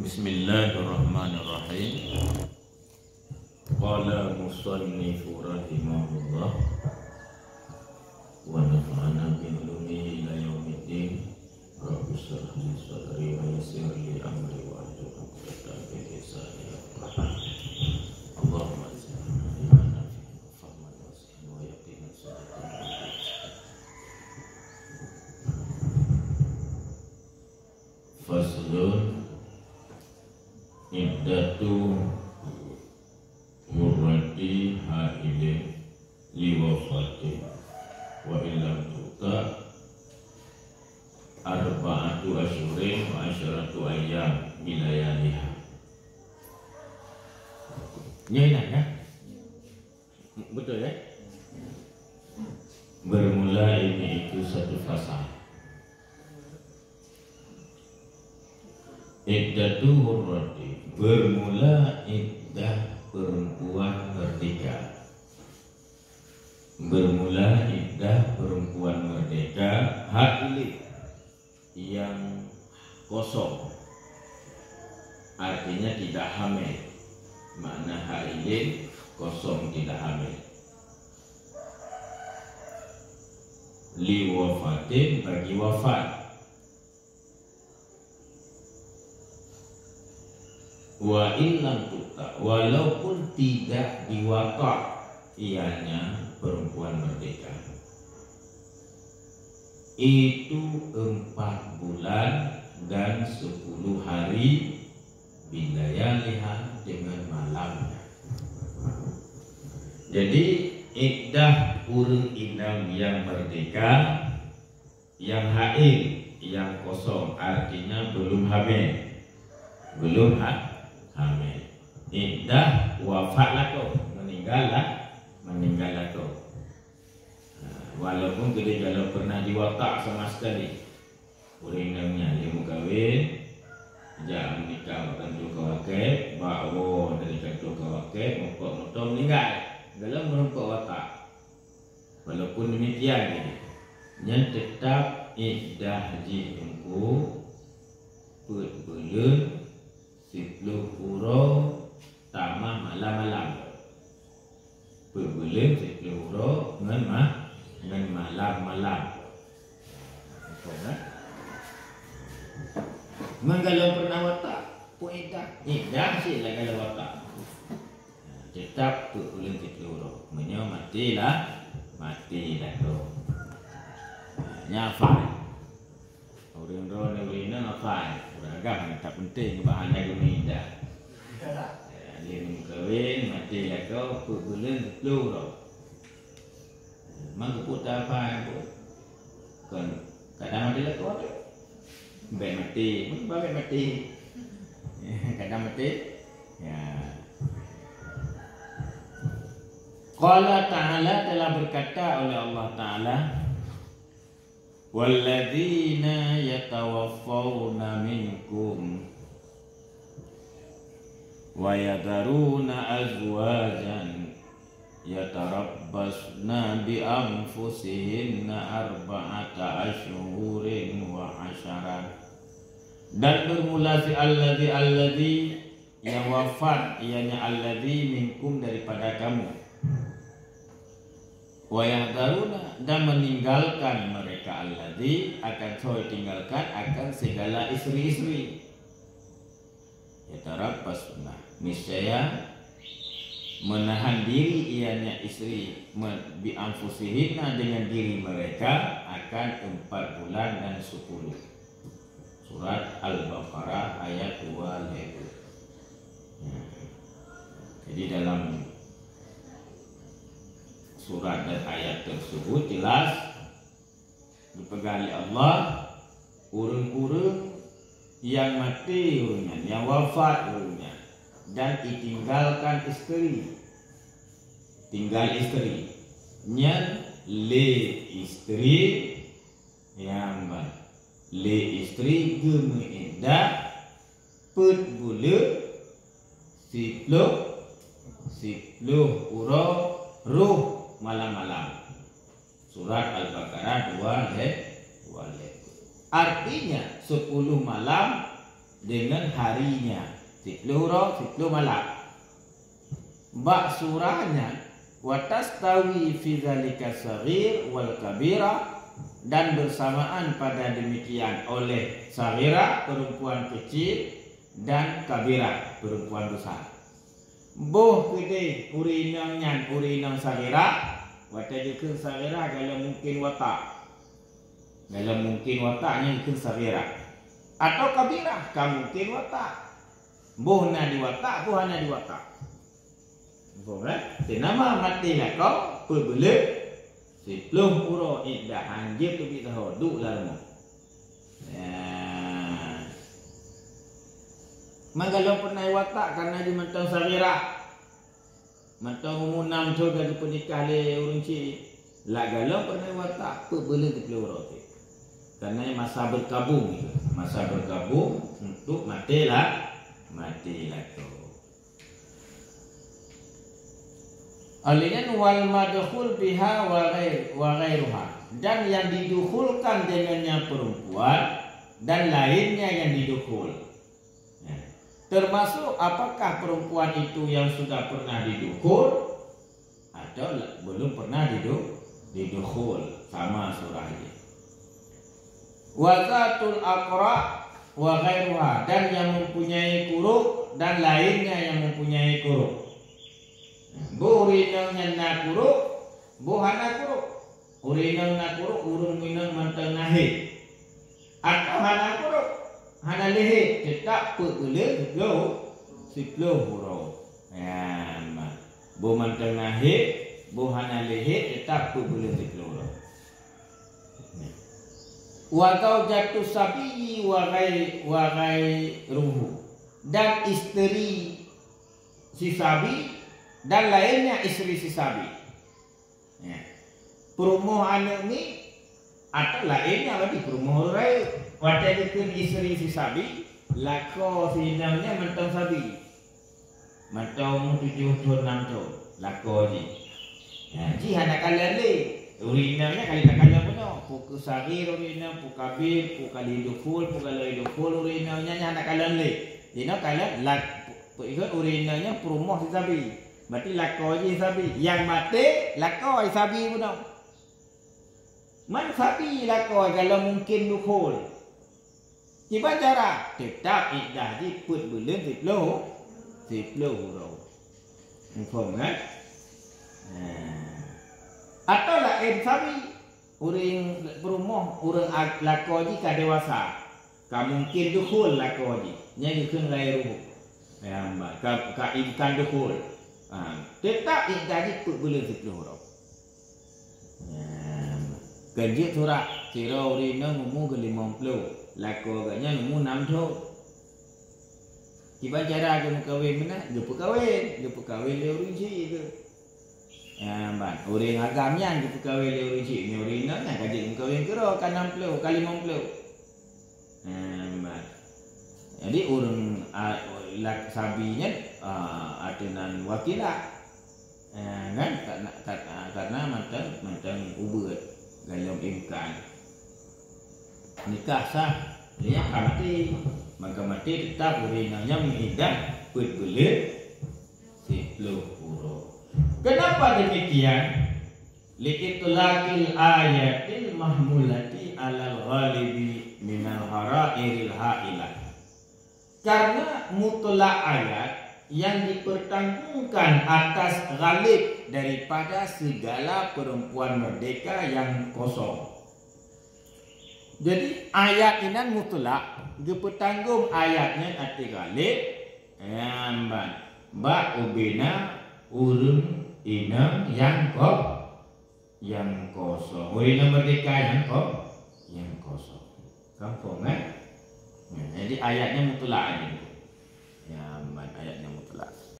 Bismillahirrahmanirrahim. Qala musannifu rahimahullah wa nafa'ana bi ulumihi ila yaumiddin. Rabbi shrah li sadri wa yassir li amri wa hlul 'uqdatam min lisani yafqahu. Allahumma zidna ilman nafi'an wa fahman wasi'an wa yaqinan sadiqan. Faslun iddatu murrati haidin liwafati wa illam tuta arba'atu asyurin wa asyaratu ayyam bilayaliha. Ini enak ya? Betul ya? Bermula ini itu satu fasa. Iddatu hurrati, bermula iddah perempuan merdeka. Bermula iddah perempuan merdeka hailin yang kosong, artinya tidak hamil. Makna hailin kosong, tidak hamil. Liwafatin, bagi wafat. Wa illam tuta, walaupun tidak diwata ianya perempuan merdeka, itu 4 bulan dan 10 hari bilayaliha, dengan malamnya. Jadi iddah urang inang yang merdeka, yang haid, yang kosong, artinya belum hamil, belum hamil. Iddah wafat lah kau, meninggal lah kau. Walaupun kita kalau pernah diwatak sama sekali, urinangnya dia mau kahwin, jangan menikah bukan tu kawakit, bawa dari kata kawakit, mokok meninggal dalam merempok watak. Walaupun demikian ini, yang tetap iddah haji tunggu bulan 10 huruf tamah malam-malam. Berbulan 10 huruf dengan malam-malam. Kalau pernah watak pun iddah sih lah kalau watak. Tetap berbulan 10 huruf. Menyo matilah tu. Nyafai. Orang-orang yang ngafai. Beragam tak penting bahan lagu ni dah. Dia kahwin mati lah kau berbulan 10 tau. Mak putar apa pun. Kan kadang mati lah kau tu. Baik mati, baik mati. Kadang mati. Ya. Qala ta'ala, telah berkata oleh Allah Ta'ala, walladzina yatawaffawna minkum wa yadharuna azwajan yatarabbasna bi anfusihinna arba'ata asyhurin wa asharan. Dan bermula si alladzi yang wafat, ianya alladzi minkum, daripada kamu. Wa yahdharuna, dan meninggalkan mereka alladzi, akan tinggalkan akan segala istri-istri. Yatarabbasna, niscaya menahan diri ianya istri bi anfusihinna, dengan diri mereka, akan 4 bulan dan 10. Surat Al-Baqarah ayat 2. Jadi dalam surat dan ayat tersebut jelas dipegang oleh Allah urang-urang yang mati urangnya, yang wafat urangnya, dan ditinggalkan istri, tinggal istri, nyan le istri yang le istri gemeindah put bulu 10 urang ruh malam-malam. Surat Al-Baqarah 2. Artinya 10 malam dengan harinya. 10 huruf 10 malam. Bak surahnya wa tastawi fi dzalika saghir wal kabira, dan bersamaan pada demikian oleh saghira perempuan kecil dan kabira perempuan besar. Boh kede urinang nyan urinang saghira wata dikeun saghira kalau mungkin watak. Kalau mungkin wataknya dikeun saghira. Atau kabira ka mungkin watak. Boh na di watak, boh na di watak. Boleh? Nama mati lah kau perbelak 10 huruf iddah anjir tu kita hoduk lah mu. Manggalau pernah watak karena di mentang saghira. Mentang umur 6 tahun dari pernikah le urang cik. Lah galau pernah watak perbelak 10 huruf tu. Karena masa berkabung itu. Masa berkabung untuk matilah tu. Alian wal madkhul biha wa ghairuha, dan yang didukhulkan dengannya perempuan dan lainnya yang didukhul. Termasuk apakah perempuan itu yang sudah pernah didukhul atau belum pernah didukhul, sama surah ini. Wa zatul aqra wa ghairuha, dan yang mempunyai kuruk dan lainnya yang mempunyai kuruk. Bu urinang na kuruk, bu hana kuruk. Urinang na kuruk, urun minang mantang nahi. Atau hana kuruk, hana lehe, tetap peuleuh 10 huruf. Ya, bu mantang nahi, bu hana lehe, tetap peuleuh 10 huruf. Wa zaujatu sabiyi wa ghairuhu, dan istri si sabi dan lainnya istri si sabi. Ya. Perumuh anak ni atau lainnya lagi perumuh orang. Wadah itu istri si sabi, lako si namanya mentang sabi. Mentang 7 tahun 6 tahun, lako je. Ya, ji anak kalian le. Urinamnya kali tak kalian punya. Puku sagir urinam, puku kabir, puku lidukul, puku lidukul urinamnya anak kalian le. Jadi kalian ikut urinamnya perumuh si sabi. Berarti lako je sabi. Yang mati lako sabi pun dong. Man sabi lako kalau mungkin dukhul. Gimana cara? Tetap iddah di put bulan 10 huruf. Faham kan? Atau lain sabi uring perumuh urang lako je ka dewasa. Ka mungkin dukhul lako je. Nya dikeun ghairuhu. Ya mbak ka imkan dukhul. Tetap iddah put bulan 10 huruf. Kerja surat kira urina umur ke 50, lako agaknya umur 6 tahun. Tiba cara aku kahwin mana? Dia perkahwin le urin cik ke. Ban urin agamnya dia perkahwin le urin cik. Ni urina nak kaji kahwin kira kan 60 kali 50. Ban. Jadi urang sabinya atenan wakilah. Kan karena macam ubet dalam imkan nikah sah dia mati, maka mati tetap urinanya mengiddah put-bulit 10 huruf. Kenapa demikian? Li'itlaqil ayatil mahmulati alal ghalibi minal harairil ha'ilah. Karena mutlak ayat yang dipertanggungkan atas ghalib daripada segala perempuan merdeka yang kosong. Jadi ayat ini mutlak, dipertanggung ayatnya arti ghalib. Ba ubina urun inang yang kosong. Urina merdeka yang kosong. Kampung kan? Jadi ayatnya mutlak ini. Ya, ayatnya mutlak.